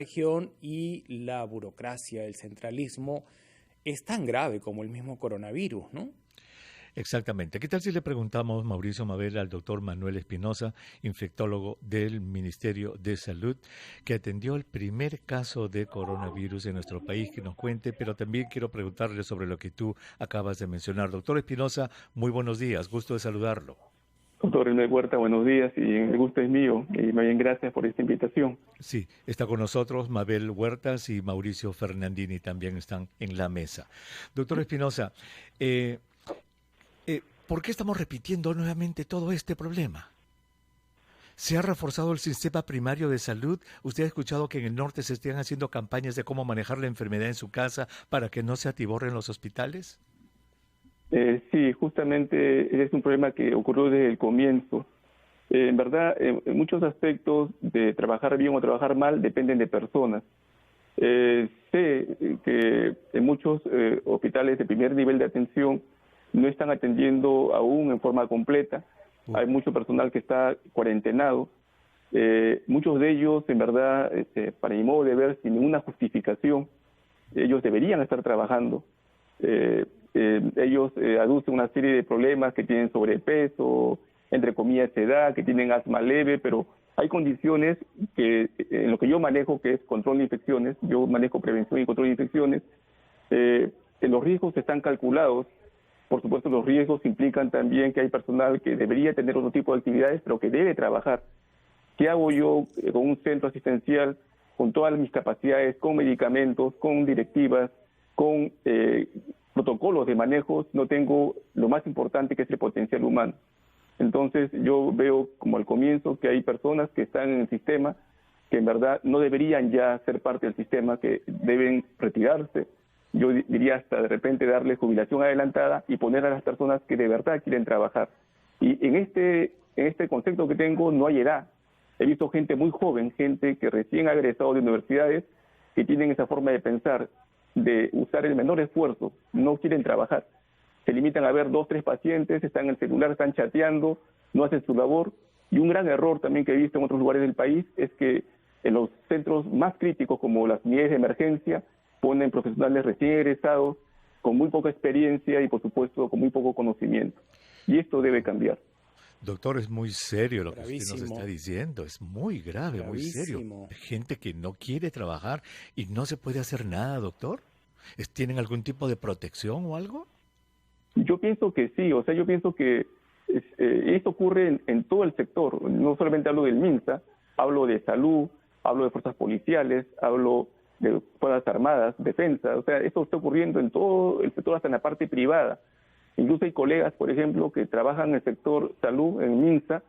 región y la burocracia, el centralismo es tan grave como el mismo coronavirus, ¿no? Exactamente. ¿Qué tal si le preguntamos, Mauricio Mabel, al doctor Manuel Espinosa, infectólogo del Ministerio de Salud, que atendió el primer caso de coronavirus en nuestro país, que nos cuente, pero también quiero preguntarle sobre lo que tú acabas de mencionar. Doctor Espinosa, muy buenos días, gusto de saludarlo. Doctor René Huerta, buenos días y el gusto es mío. Y más bien gracias por esta invitación. Sí, está con nosotros Mabel Huertas y Mauricio Fernandini también están en la mesa. Doctor Espinosa, ¿por qué estamos repitiendo nuevamente todo este problema? ¿Se ha reforzado el sistema primario de salud? ¿Usted ha escuchado que en el norte se están haciendo campañas de cómo manejar la enfermedad en su casa para que no se atiborren los hospitales? Sí, justamente es un problema que ocurrió desde el comienzo. En verdad, en muchos aspectos de trabajar bien o trabajar mal dependen de personas. Sé que en muchos hospitales de primer nivel de atención no están atendiendo aún en forma completa. Hay mucho personal que está cuarentenado. Muchos de ellos, en verdad, para mi modo de ver, sin ninguna justificación, ellos deberían estar trabajando. Ellos aducen una serie de problemas que tienen sobrepeso, entre comillas edad, que tienen asma leve, pero hay condiciones que en lo que yo manejo, que es control de infecciones, yo manejo prevención y control de infecciones, los riesgos están calculados. Por supuesto, los riesgos implican también que hay personal que debería tener otro tipo de actividades, pero que debe trabajar. ¿Qué hago yo con un centro asistencial, con todas mis capacidades, con medicamentos, con directivas, con protocolos de manejo? No tengo lo más importante, que es el potencial humano. Entonces yo veo como al comienzo que hay personas que están en el sistema que en verdad no deberían ya ser parte del sistema, que deben retirarse. Yo diría hasta de repente darle jubilación adelantada y poner a las personas que de verdad quieren trabajar. Y en este concepto que tengo no hay edad. He visto gente muy joven, gente que recién ha egresado de universidades, que tienen esa forma de pensar, de usar el menor esfuerzo, no quieren trabajar. Se limitan a ver 2, 3 pacientes, están en el celular, están chateando, no hacen su labor. Y un gran error también que he visto en otros lugares del país es que en los centros más críticos, como las unidades de emergencia, ponen profesionales recién egresados, con muy poca experiencia y, por supuesto, con muy poco conocimiento. Y esto debe cambiar. Doctor, es muy serio lo que Gravísimo. usted nos está diciendo, es muy grave, Gravísimo. muy serio. Gente que no quiere trabajar y no se puede hacer nada, doctor. ¿Tienen algún tipo de protección o algo? Yo pienso que sí, o sea, yo pienso que esto ocurre en todo el sector. No solamente hablo del MINSA, hablo de salud, hablo de fuerzas policiales, hablo de fuerzas armadas, defensa. O sea, esto está ocurriendo en todo el sector, hasta en la parte privada. Incluso hay colegas, por ejemplo, que trabajan en el sector salud, en MINSA,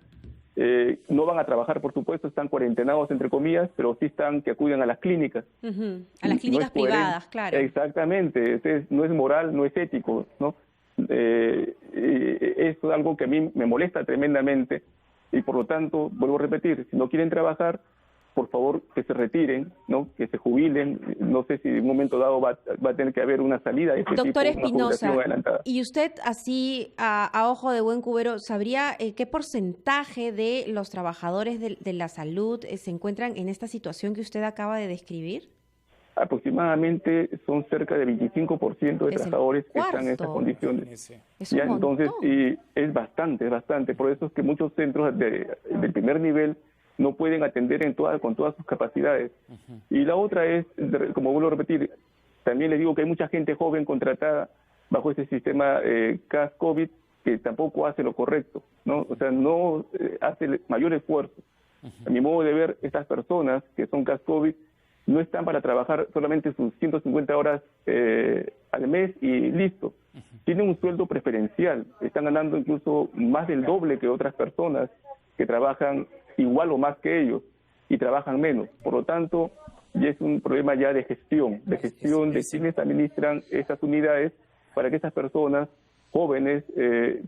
no van a trabajar, por supuesto, están cuarentenados, entre comillas, pero sí están, que acuden a las clínicas. A las clínicas privadas, claro. Exactamente, no es moral, no es ético, ¿no? Es algo que a mí me molesta tremendamente y, por lo tanto, vuelvo a repetir, si no quieren trabajar, por favor, que se retiren, ¿no? Que se jubilen. No sé si en un momento dado va a tener que haber una salida de este Doctor tipo, Espinosa, una jubilación y usted así a ojo de buen cubero, ¿sabría qué porcentaje de los trabajadores de la salud se encuentran en esta situación que usted acaba de describir? Aproximadamente son cerca de 25% de trabajadores que están en estas condiciones. Ya, entonces, y es bastante. Por eso es que muchos centros del primer nivel no pueden atender con todas sus capacidades. Y la otra es, como vuelvo a repetir, también les digo que hay mucha gente joven contratada bajo este sistema CAS COVID que tampoco hace lo correcto, ¿no? O sea, no hace mayor esfuerzo. A mi modo de ver, estas personas que son CAS COVID no están para trabajar solamente sus 150 horas al mes y listo. Tienen un sueldo preferencial, están ganando incluso más del doble que otras personas que trabajan igual o más que ellos y trabajan menos. Por lo tanto, ya es un problema ya de gestión de quienes administran estas unidades para que estas personas jóvenes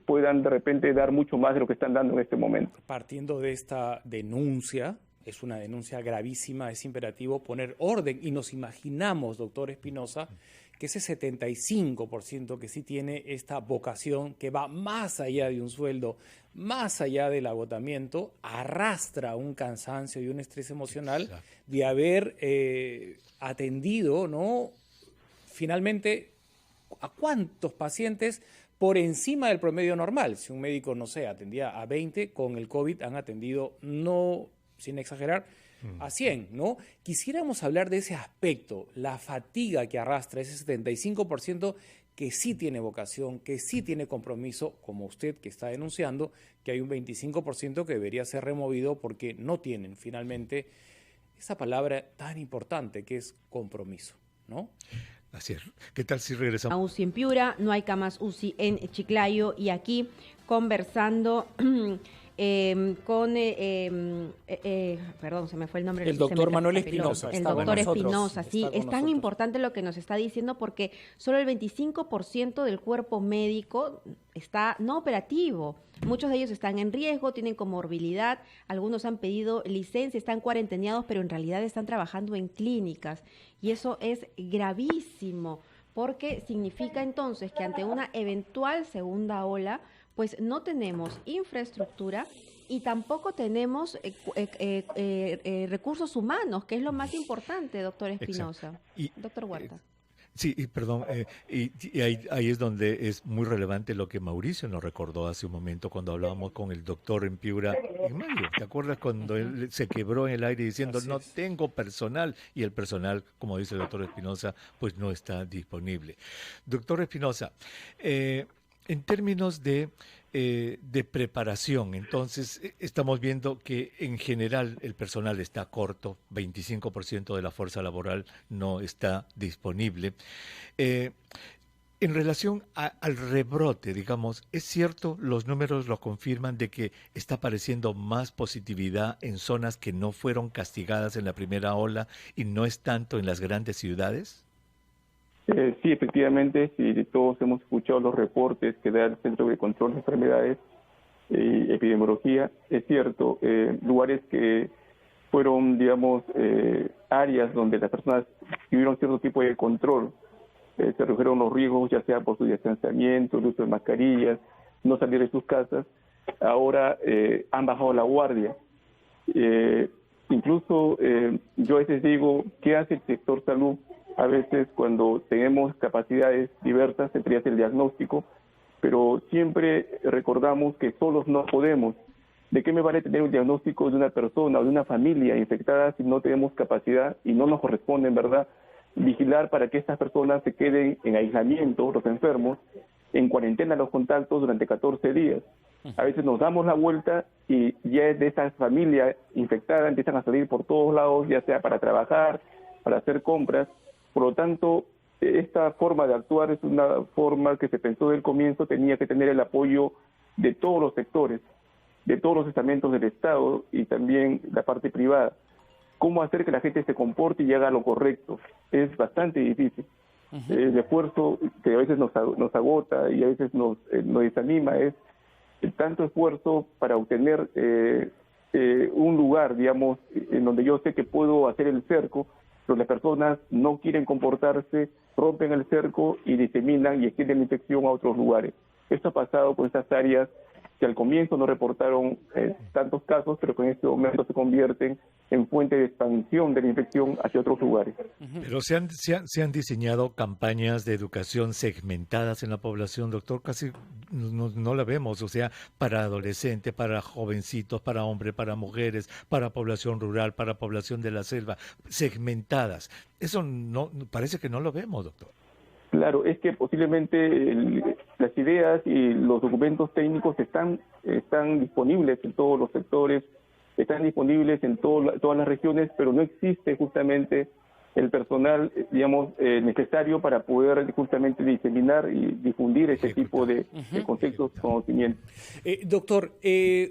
puedan de repente dar mucho más de lo que están dando en este momento. Partiendo de esta denuncia es una denuncia gravísima, es imperativo poner orden y nos imaginamos, doctor Espinosa, que ese 75% que sí tiene esta vocación que va más allá de un sueldo, más allá del agotamiento, arrastra un cansancio y un estrés emocional de haber atendido, ¿no? Finalmente, ¿a cuántos pacientes por encima del promedio normal? Si un médico, no sé, atendía a 20, con el COVID han atendido, no, sin exagerar, a 100, ¿no? Quisiéramos hablar de ese aspecto, la fatiga que arrastra ese 75% que sí tiene vocación, que sí tiene compromiso, como usted que está denunciando, que hay un 25% que debería ser removido porque no tienen finalmente esa palabra tan importante que es compromiso, ¿no? Así es. ¿Qué tal si regresamos? A UCI en Piura, no hay camas UCI en Chiclayo, y aquí conversando perdón, se me fue el nombre. El doctor Manuel Espinosa. El doctor Espinosa, sí. Es tan importante lo que nos está diciendo porque solo el 25% del cuerpo médico está no operativo. Muchos de ellos están en riesgo, tienen comorbilidad, algunos han pedido licencia, están cuarenteneados, pero en realidad están trabajando en clínicas. Y eso es gravísimo, porque significa entonces que ante una eventual segunda ola, pues no tenemos infraestructura y tampoco tenemos recursos humanos, que es lo más importante, doctor Espinosa. Doctor Huerta. Sí, perdón, y ahí es donde es muy relevante lo que Mauricio nos recordó hace un momento cuando hablábamos con el doctor en Piura, en mayo. ¿Te acuerdas cuando él se quebró en el aire diciendo no tengo personal? Y el personal, como dice el doctor Espinosa, pues no está disponible. Doctor Espinosa, en términos de preparación, entonces estamos viendo que en general el personal está corto, 25% de la fuerza laboral no está disponible. En relación al rebrote, digamos, ¿es cierto, los números lo confirman, de que está apareciendo más positividad en zonas que no fueron castigadas en la primera ola y no es tanto en las grandes ciudades? Sí, efectivamente, sí, todos hemos escuchado los reportes que da el Centro de Control de Enfermedades y Epidemiología. Es cierto, lugares que fueron, digamos, áreas donde las personas tuvieron cierto tipo de control, se redujeron los riesgos, ya sea por su distanciamiento, el uso de mascarillas, no salir de sus casas, ahora han bajado la guardia. Incluso yo a veces digo, ¿qué hace el sector salud? A veces cuando tenemos capacidades diversas, entre ellas el diagnóstico, pero siempre recordamos que solos no podemos. ¿De qué me vale tener un diagnóstico de una persona o de una familia infectada si no tenemos capacidad y no nos corresponde, en verdad, vigilar para que estas personas se queden en aislamiento, los enfermos, en cuarentena los contactos durante 14 días? A veces nos damos la vuelta y ya de esa familia infectada empiezan a salir por todos lados, ya sea para trabajar, para hacer compras. Por lo tanto, esta forma de actuar es una forma que se pensó desde el comienzo, tenía que tener el apoyo de todos los sectores, de todos los estamentos del Estado y también la parte privada. ¿Cómo hacer que la gente se comporte y haga lo correcto? Es bastante difícil. El esfuerzo que a veces nos agota y a veces nos desanima es el tanto esfuerzo para obtener un lugar, digamos, en donde yo sé que puedo hacer el cerco, pero las personas no quieren comportarse, rompen el cerco y diseminan y extienden la infección a otros lugares. Esto ha pasado con estas áreas que al comienzo no reportaron tantos casos, pero que en este momento se convierten en fuente de expansión de la infección hacia otros lugares. Pero se han diseñado campañas de educación segmentadas en la población, doctor, casi no la vemos, o sea, para adolescentes, para jovencitos, para hombres, para mujeres, para población rural, para población de la selva, segmentadas. Eso no parece que no lo vemos, doctor. Claro, es que posiblemente las ideas y los documentos técnicos están disponibles en todos los sectores, están disponibles en todas las regiones, pero no existe justamente el personal, digamos, necesario para poder justamente diseminar y difundir ese tipo de conceptos, conocimientos. Doctor,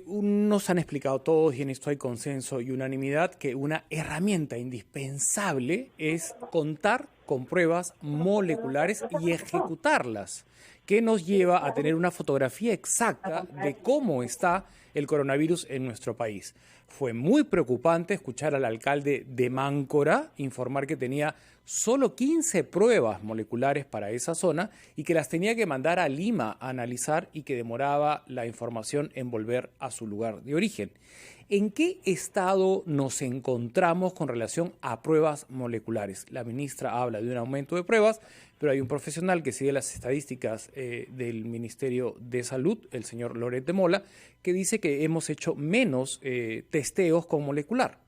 nos han explicado todos, y en esto hay consenso y unanimidad, que una herramienta indispensable es contar con pruebas moleculares y ejecutarlas. que nos lleva a tener una fotografía exacta de cómo está el coronavirus en nuestro país. Fue muy preocupante escuchar al alcalde de Máncora informar que tenía solo 15 pruebas moleculares para esa zona y que las tenía que mandar a Lima a analizar y que demoraba la información en volver a su lugar de origen. ¿En qué estado nos encontramos con relación a pruebas moleculares? La ministra habla de un aumento de pruebas, pero hay un profesional que sigue las estadísticas del Ministerio de Salud, el señor Loret de Mola, que dice que hemos hecho menos testeos con molecular.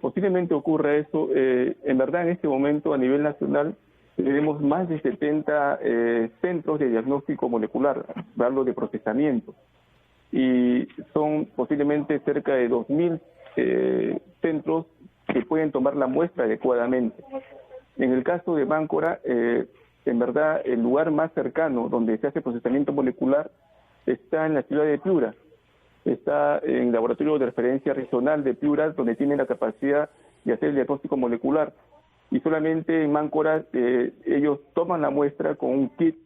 Posiblemente ocurra eso. En verdad, en este momento, a nivel nacional, tenemos más de 70 centros de diagnóstico molecular, hablo de procesamiento. Y son posiblemente cerca de 2.000 centros que pueden tomar la muestra adecuadamente. En el caso de Máncora, en verdad, el lugar más cercano donde se hace procesamiento molecular está en la ciudad de Piura. Está en el laboratorio de referencia regional de Piura, donde tienen la capacidad de hacer el diagnóstico molecular. Y solamente en Máncora ellos toman la muestra con un kit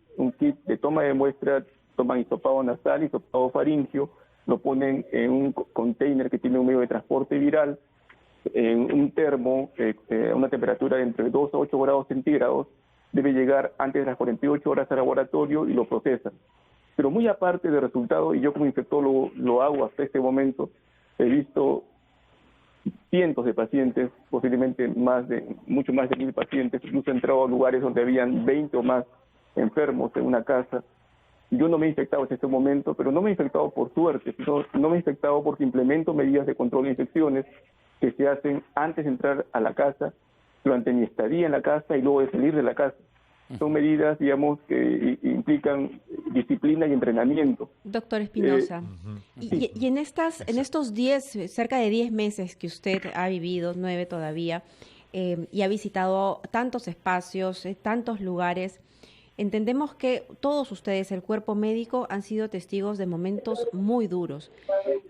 de toma de muestra. Toman hisopado nasal, hisopado faríngeo, lo ponen en un container que tiene un medio de transporte viral, en un termo, a una temperatura de entre 2 a 8 grados centígrados, debe llegar antes de las 48 horas al laboratorio y lo procesan. Pero muy aparte del resultado, y yo como infectólogo lo hago hasta este momento, he visto cientos de pacientes, posiblemente mucho más de 1.000 pacientes, incluso he entrado a lugares donde habían 20 o más enfermos en una casa. Yo no me he infectado en este momento, pero no me he infectado por suerte, sino no me he infectado porque implemento medidas de control de infecciones que se hacen antes de entrar a la casa, durante mi estadía en la casa y luego de salir de la casa. Son medidas, digamos, que implican disciplina y entrenamiento. Doctor Espinosa, y en estos 10, cerca de 10 meses que usted ha vivido, 9 todavía, y ha visitado tantos espacios, tantos lugares, entendemos que todos ustedes, el cuerpo médico, han sido testigos de momentos muy duros.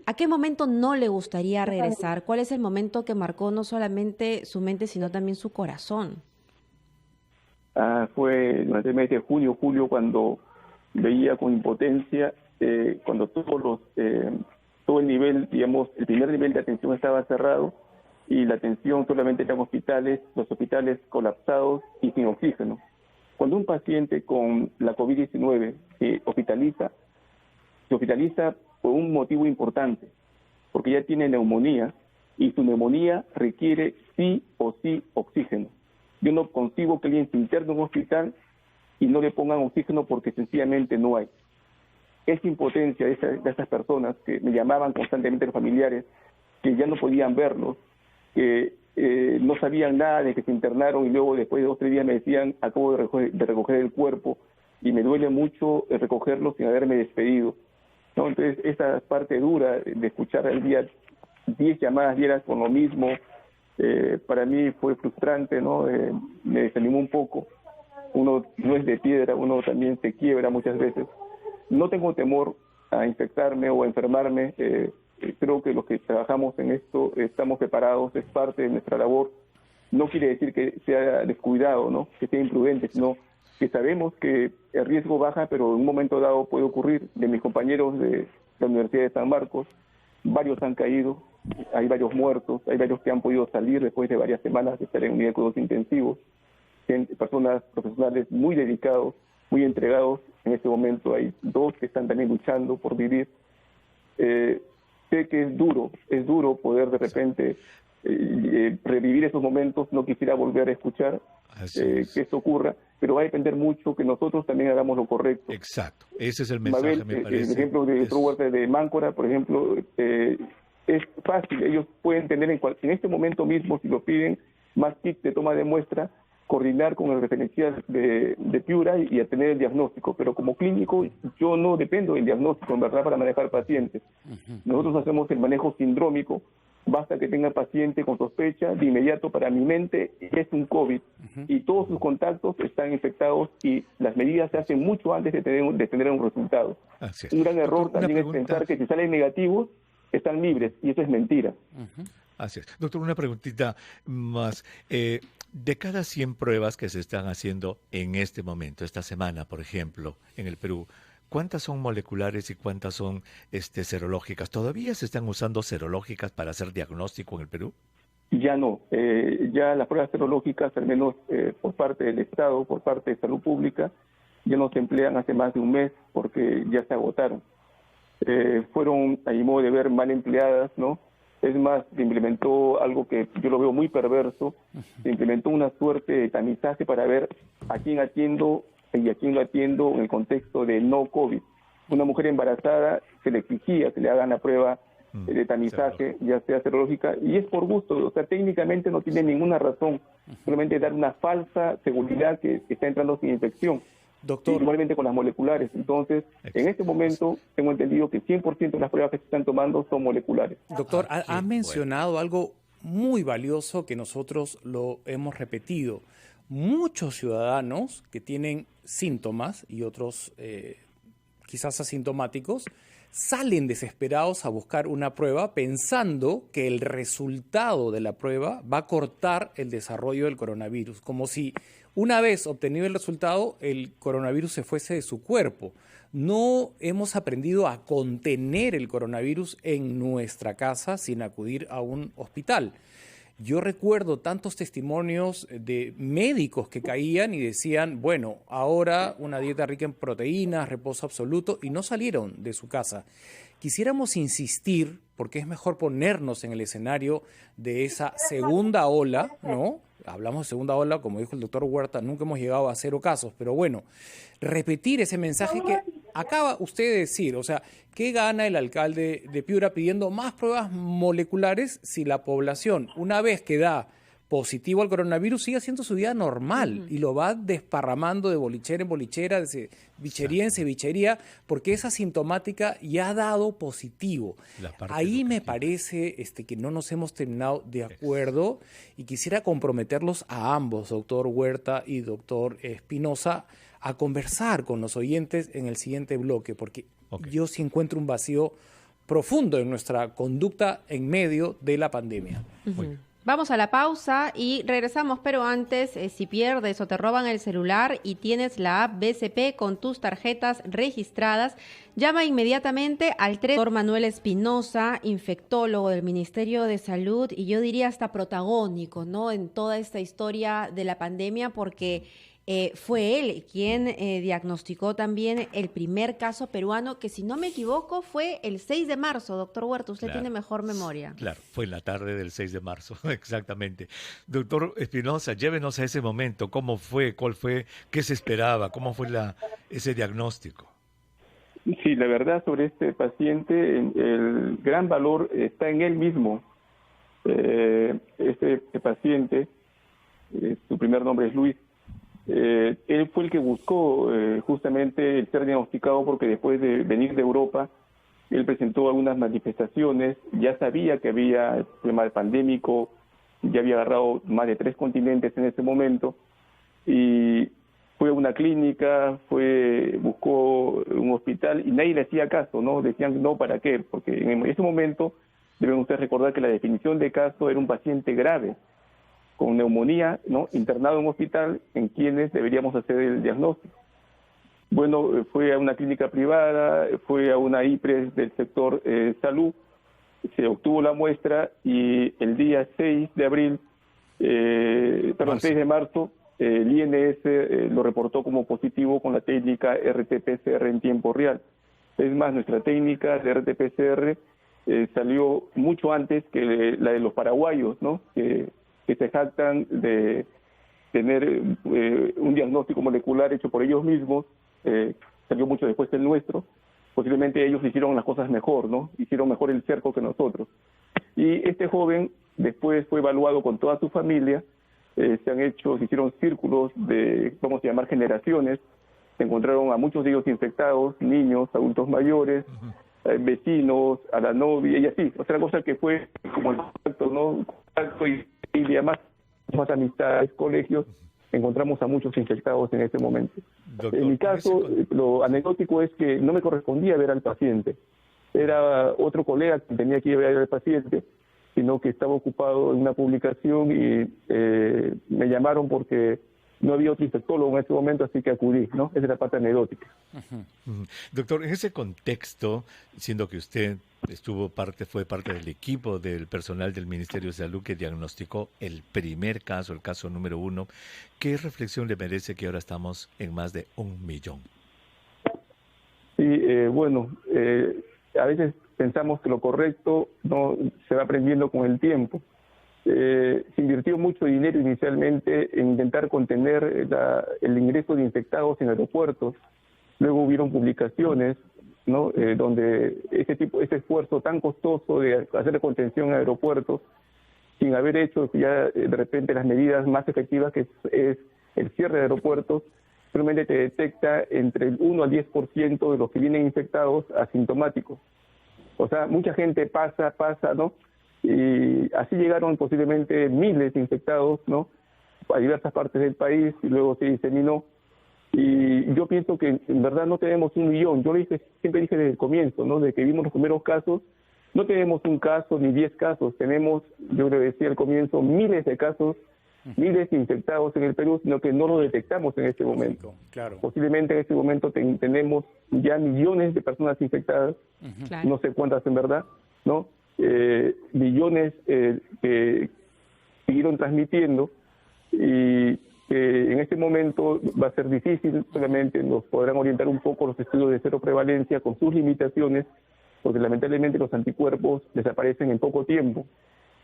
¿A qué momento no le gustaría regresar? ¿Cuál es el momento que marcó no solamente su mente, sino también su corazón? Fue durante el mes de junio, julio, cuando veía con impotencia, cuando todo el nivel, digamos, el primer nivel de atención estaba cerrado y la atención solamente eran los hospitales colapsados y sin oxígeno. Cuando un paciente con la COVID-19 se hospitaliza por un motivo importante, porque ya tiene neumonía y su neumonía requiere sí o sí oxígeno. Yo no concibo que alguien se interne en un hospital y no le pongan oxígeno porque sencillamente no hay. Esa impotencia de estas personas que me llamaban constantemente los familiares, que ya no podían verlos, que no sabían nada de que se internaron y luego después de 2 o 3 días me decían, acabo de recoger el cuerpo y me duele mucho recogerlo sin haberme despedido, ¿no? Entonces esa parte dura de escuchar al día 10 llamadas diarias con lo mismo, para mí fue frustrante, ¿no? Me desanimó un poco. Uno no es de piedra, uno también se quiebra muchas veces. No tengo temor a infectarme o a enfermarme. Creo que los que trabajamos en esto estamos preparados, es parte de nuestra labor. No quiere decir que sea descuidado, ¿no? Que sea imprudente, sino que sabemos que el riesgo baja, pero en un momento dado puede ocurrir. De mis compañeros de la Universidad de San Marcos, varios han caído, hay varios muertos, hay varios que han podido salir después de varias semanas de estar en unidad de cuidados intensivos. Personas profesionales muy dedicados, muy entregados. En este momento hay 2 que están también luchando por vivir. Sé que es duro poder de repente revivir esos momentos. No quisiera volver a escuchar que esto ocurra, pero va a depender mucho que nosotros también hagamos lo correcto. Exacto, ese es el mensaje, Mabel, me parece. El ejemplo de Huerta de Máncora, por ejemplo, es fácil. Ellos pueden tener en este momento mismo, si lo piden, más kits de toma de muestra, coordinar con el referencial de Piura y a tener el diagnóstico. Pero como clínico, yo no dependo del diagnóstico, en verdad, para manejar pacientes. Nosotros hacemos el manejo sindrómico. Basta que tenga paciente con sospecha, de inmediato para mi mente es un COVID y todos sus contactos están infectados y las medidas se hacen mucho antes de tener un resultado. Un gran error también es pensar que si salen negativos están libres y eso es mentira. Así es. Doctor, una preguntita más. De cada 100 pruebas que se están haciendo en este momento, esta semana, por ejemplo, en el Perú, ¿cuántas son moleculares y cuántas son serológicas? ¿Todavía se están usando serológicas para hacer diagnóstico en el Perú? Ya no, ya las pruebas serológicas, al menos por parte del Estado, por parte de Salud Pública, ya no se emplean hace más de un mes porque ya se agotaron. Fueron, a mi modo de ver, mal empleadas, ¿no? Es más, se implementó algo que yo lo veo muy perverso, se implementó una suerte de tamizaje para ver a quién atiendo y a quién lo atiendo en el contexto de no COVID. Una mujer embarazada se le exigía que le hagan la prueba de tamizaje, ya sea serológica, y es por gusto, o sea, técnicamente no tiene ninguna razón, solamente dar una falsa seguridad que está entrando sin infección. Doctor. Igualmente con las moleculares. Entonces, en este momento, tengo entendido que 100% de las pruebas que se están tomando son moleculares. Doctor, ha mencionado algo muy valioso que nosotros lo hemos repetido. Muchos ciudadanos que tienen síntomas y otros quizás asintomáticos, salen desesperados a buscar una prueba pensando que el resultado de la prueba va a cortar el desarrollo del coronavirus, como si una vez obtenido el resultado el coronavirus se fuese de su cuerpo. No hemos aprendido a contener el coronavirus en nuestra casa sin acudir a un hospital. Yo recuerdo tantos testimonios de médicos que caían y decían, bueno, ahora una dieta rica en proteínas, reposo absoluto, y no salieron de su casa. Quisiéramos insistir, porque es mejor ponernos en el escenario de esa segunda ola, ¿no? Hablamos de segunda ola, como dijo el doctor Huerta, nunca hemos llegado a 0 casos, pero bueno, repetir ese mensaje que acaba usted de decir, o sea, ¿qué gana el alcalde de Piura pidiendo más pruebas moleculares si la población, una vez que da positivo al coronavirus, sigue haciendo su vida normal y lo va desparramando de bolichera en bolichera, de bichería en cevichería, porque esa sintomática ya ha dado positivo? Ahí me parece que no nos hemos terminado de acuerdo y quisiera comprometerlos a ambos, doctor Huerta y doctor Espinosa, a conversar con los oyentes en el siguiente bloque, porque yo sí encuentro un vacío profundo en nuestra conducta en medio de la pandemia. Vamos a la pausa y regresamos, pero antes, si pierdes o te roban el celular y tienes la app BCP con tus tarjetas registradas, llama inmediatamente al Doctor Manuel Espinosa, infectólogo del Ministerio de Salud, y yo diría hasta protagónico, ¿no?, en toda esta historia de la pandemia, porque fue él quien diagnosticó también el primer caso peruano, que si no me equivoco fue el 6 de marzo, doctor Huerta, usted tiene mejor memoria. Claro, fue en la tarde del 6 de marzo, exactamente. Doctor Espinosa, llévenos a ese momento, ¿cómo fue? ¿Cuál fue? ¿Qué se esperaba? ¿Cómo fue ese diagnóstico? Sí, la verdad sobre este paciente, el gran valor está en él mismo. Este paciente, su primer nombre es Luis. Él fue el que buscó justamente el ser diagnosticado, porque después de venir de Europa, él presentó algunas manifestaciones, ya sabía que había problema pandémico, ya había agarrado más de 3 continentes en ese momento, y fue a una clínica, buscó un hospital y nadie le hacía caso, ¿no? Decían, no, ¿para qué? Porque en ese momento deben ustedes recordar que la definición de caso era un paciente grave, con neumonía, ¿no?, internado en un hospital, en quienes deberíamos hacer el diagnóstico. Bueno, fue a una clínica privada, fue a una IPRES del sector salud, se obtuvo la muestra y el día 6 de abril, 6 de marzo, el INS lo reportó como positivo con la técnica RT-PCR en tiempo real. Es más, nuestra técnica de RT-PCR salió mucho antes que la de los paraguayos, ¿no?, que se jactan de tener un diagnóstico molecular hecho por ellos mismos, salió mucho después del nuestro. Posiblemente ellos hicieron las cosas mejor, ¿no? Hicieron mejor el cerco que nosotros. Y este joven después fue evaluado con toda su familia, se hicieron círculos de, vamos a llamar, generaciones, se encontraron a muchos de ellos infectados, niños, adultos mayores, vecinos, a la novia y así. Otra cosa que fue como el contacto, ¿no?, contacto y más amistades, colegios, encontramos a muchos infectados en ese momento. Doctor, en mi caso, lo anecdótico es que no me correspondía ver al paciente. Era otro colega que tenía que ir a ver al paciente, sino que estaba ocupado en una publicación y me llamaron porque no había otro infectólogo en ese momento, así que acudí, ¿no? Esa es la parte anecdótica. Doctor, en ese contexto, siendo que usted fue parte del equipo del personal del Ministerio de Salud que diagnosticó el primer caso, el caso número 1, ¿qué reflexión le merece que ahora estamos en más de 1 millón? Sí, a veces pensamos que lo correcto no se va aprendiendo con el tiempo. Se invirtió mucho dinero inicialmente en intentar contener el ingreso de infectados en aeropuertos. Luego hubieron publicaciones, ¿no? Donde ese esfuerzo tan costoso de hacer contención en aeropuertos, sin haber hecho ya de repente las medidas más efectivas, que es el cierre de aeropuertos, solamente te detecta entre el 1 al 10% de los que vienen infectados asintomáticos. O sea, mucha gente pasa, ¿no? Y así llegaron posiblemente miles de infectados, ¿no? A diversas partes del país, y luego se diseminó. Y yo pienso que en verdad no tenemos 1 millón. Yo siempre dije desde el comienzo, ¿no? Desde que vimos los primeros casos, no tenemos 1 caso ni 10 casos. Tenemos, yo le decía al comienzo, miles de casos, miles de infectados en el Perú, sino que no lo detectamos en este momento. Claro. Posiblemente en este momento tenemos ya millones de personas infectadas, no sé cuántas en verdad, ¿no? Millones que siguieron transmitiendo, y en este momento va a ser difícil, solamente nos podrán orientar un poco los estudios de cero prevalencia con sus limitaciones, porque lamentablemente los anticuerpos desaparecen en poco tiempo.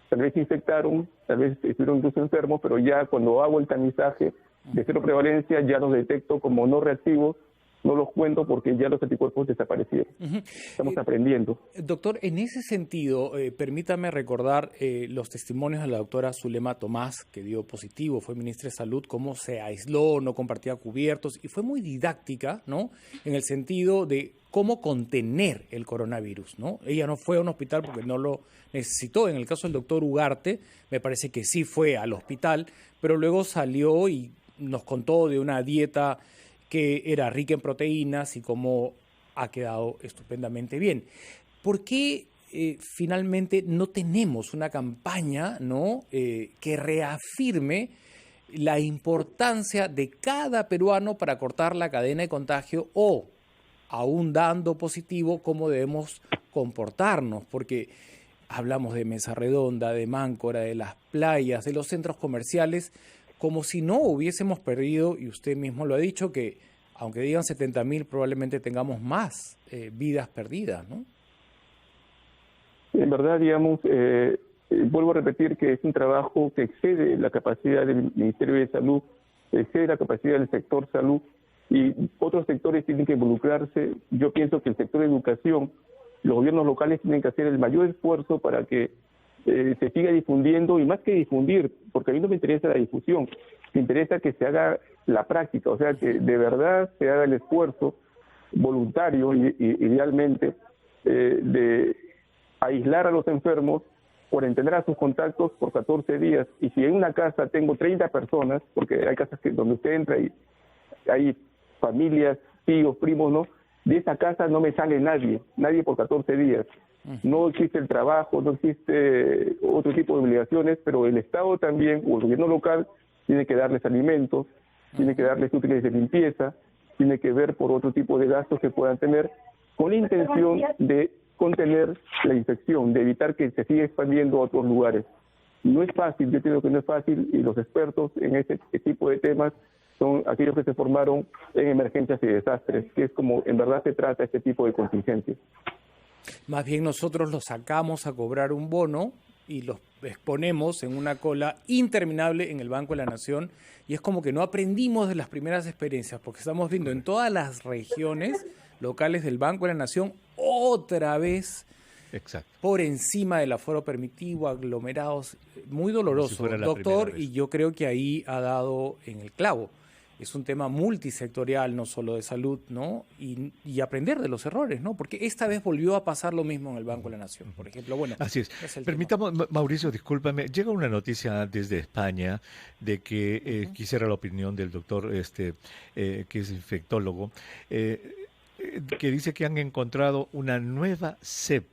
Tal vez se infectaron, tal vez estuvieron incluso enfermos, pero ya cuando hago el tamizaje de cero prevalencia ya los detecto como no reactivos, no los cuento porque ya los anticuerpos desaparecieron. Estamos aprendiendo. Doctor, en ese sentido, permítame recordar los testimonios de la doctora Zulema Tomás, que dio positivo, fue ministra de Salud, cómo se aisló, no compartía cubiertos, y fue muy didáctica, ¿no? En el sentido de cómo contener el coronavirus, ¿no? Ella no fue a un hospital porque no lo necesitó. En el caso del doctor Ugarte, me parece que sí fue al hospital, pero luego salió y nos contó de una dieta que era rica en proteínas y cómo ha quedado estupendamente bien. ¿Por qué finalmente no tenemos una campaña, ¿no? Que reafirme la importancia de cada peruano para cortar la cadena de contagio, o, aún dando positivo, cómo debemos comportarnos? Porque hablamos de Mesa Redonda, de Máncora, de las playas, de los centros comerciales, como si no hubiésemos perdido, y usted mismo lo ha dicho, que aunque digan 70.000, probablemente tengamos más vidas perdidas, ¿no? En verdad, digamos, vuelvo a repetir que es un trabajo que excede la capacidad del Ministerio de Salud, excede la capacidad del sector salud, y otros sectores tienen que involucrarse. Yo pienso que el sector de educación, los gobiernos locales tienen que hacer el mayor esfuerzo para que se siga difundiendo, y más que difundir, porque a mí no me interesa la difusión, me interesa que se haga la práctica, o sea, que de verdad se haga el esfuerzo voluntario, idealmente, de aislar a los enfermos, cuarentenar a sus contactos por 14 días, y si en una casa tengo 30 personas, porque hay casas donde usted entra y hay familias, tíos, primos, ¿no? De esa casa no me sale nadie por 14 días. No existe el trabajo, no existe otro tipo de obligaciones, pero el Estado también, o el gobierno local, tiene que darles alimentos, tiene que darles útiles de limpieza, tiene que ver por otro tipo de gastos que puedan tener, con la intención de contener la infección, de evitar que se siga expandiendo a otros lugares. No es fácil, yo creo que no es fácil, y los expertos en este tipo de temas son aquellos que se formaron en emergencias y desastres, que es como en verdad se trata este tipo de contingencias. Más bien nosotros los sacamos a cobrar un bono y los exponemos en una cola interminable en el Banco de la Nación, y es como que no aprendimos de las primeras experiencias, porque estamos viendo en todas las regiones locales del Banco de la Nación otra vez por encima del aforo permitido, aglomerados, muy doloroso, si doctor, y yo creo que ahí ha dado en el clavo. Es un tema multisectorial, no solo de salud, ¿no? Y aprender de los errores, ¿no? Porque esta vez volvió a pasar lo mismo en el Banco de la Nación, por ejemplo. Bueno, así es. Permitamos, Mauricio, discúlpame, llega una noticia desde España de que quisiera la opinión del doctor, que es infectólogo, que dice que han encontrado una nueva cepa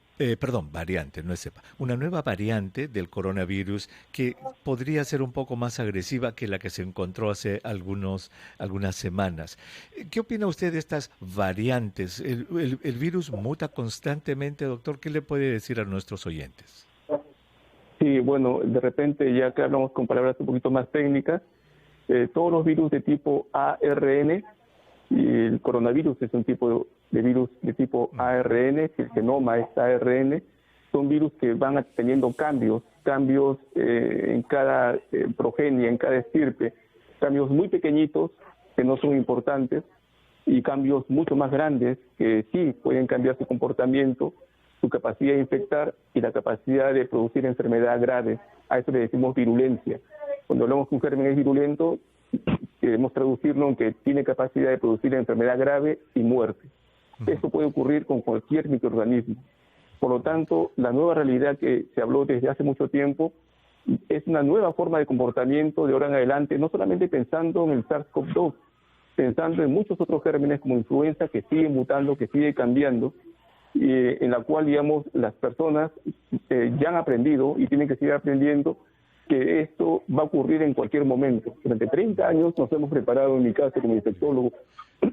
variante, no es cepa, una nueva variante del coronavirus que podría ser un poco más agresiva que la que se encontró hace algunas semanas. ¿Qué opina usted de estas variantes? ¿El virus muta constantemente, doctor? ¿Qué le puede decir a nuestros oyentes? Sí, bueno, de repente, ya que hablamos con palabras un poquito más técnicas, todos los virus de tipo ARN, y el coronavirus es un tipo de virus de tipo ARN, que el genoma es ARN, son virus que van teniendo cambios en cada progenie, en cada estirpe, cambios muy pequeñitos que no son importantes y cambios mucho más grandes que sí pueden cambiar su comportamiento, su capacidad de infectar y la capacidad de producir enfermedad grave. A eso le decimos virulencia. Cuando hablamos que un germen es virulento, queremos traducirlo en que tiene capacidad de producir enfermedad grave y muerte. Esto puede ocurrir con cualquier microorganismo. Por lo tanto, la nueva realidad que se habló desde hace mucho tiempo es una nueva forma de comportamiento de ahora en adelante, no solamente pensando en el SARS-CoV-2, pensando en muchos otros gérmenes como influenza que siguen mutando, que siguen cambiando, en la cual, digamos, las personas ya han aprendido y tienen que seguir aprendiendo que esto va a ocurrir en cualquier momento. Durante 30 años nos hemos preparado, en mi caso como infectólogo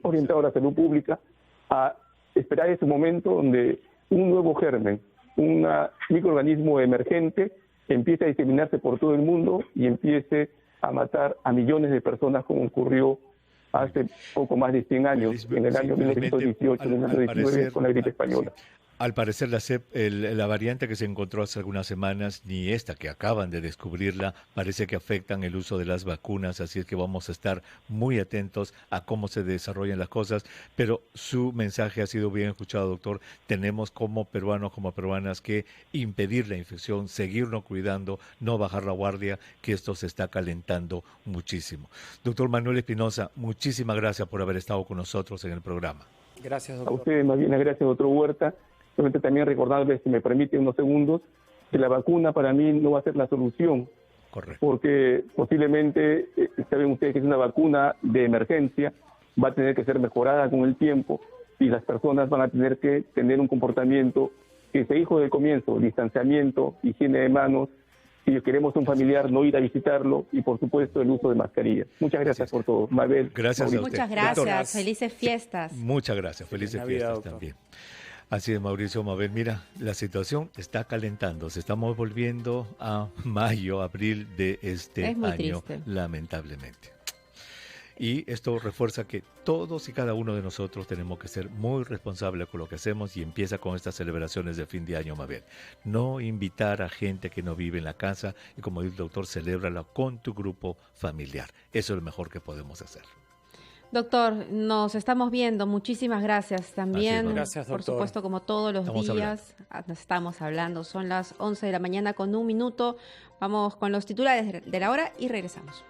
orientado a la salud pública, a esperar ese momento donde un nuevo germen, un microorganismo emergente, empiece a diseminarse por todo el mundo y empiece a matar a millones de personas, como ocurrió hace poco más de 100 años, en el año 1918, en el año 19, con la gripe española. Al parecer la variante que se encontró hace algunas semanas, ni esta que acaban de descubrirla, parece que afectan el uso de las vacunas, así es que vamos a estar muy atentos a cómo se desarrollan las cosas, pero su mensaje ha sido bien escuchado, doctor. Tenemos como peruanos, como peruanas, que impedir la infección, seguirnos cuidando, no bajar la guardia, que esto se está calentando muchísimo. Doctor Manuel Espinosa, muchísimas gracias por haber estado con nosotros en el programa. Gracias, doctor. A ustedes, más bien, gracias, doctor Huerta. Solamente también recordarles, si me permite unos segundos, que la vacuna para mí no va a ser la solución. Correcto. Porque posiblemente, saben ustedes que es una vacuna de emergencia, va a tener que ser mejorada con el tiempo y las personas van a tener que tener un comportamiento que se dijo desde el comienzo: distanciamiento, higiene de manos, si queremos un familiar, no ir a visitarlo y, por supuesto, el uso de mascarillas. Muchas gracias por todo. Mabel. Gracias a usted. Muchas gracias. Doctor, felices fiestas. Muchas gracias. Felices fiestas, doctor. También. Así es, Mauricio Mabel. Mira, la situación está calentando. Se estamos volviendo a mayo, abril de este año, triste, lamentablemente. Y esto refuerza que todos y cada uno de nosotros tenemos que ser muy responsables con lo que hacemos, y empieza con estas celebraciones de fin de año, Mabel. No invitar a gente que no vive en la casa y, como dice el doctor, celébrala con tu grupo familiar. Eso es lo mejor que podemos hacer. Doctor, nos estamos viendo. Muchísimas gracias también. Gracias, doctor. Por supuesto, como todos los días, nos estamos hablando. Son las 11 de la mañana con 1 minuto. Vamos con los titulares de la hora y regresamos.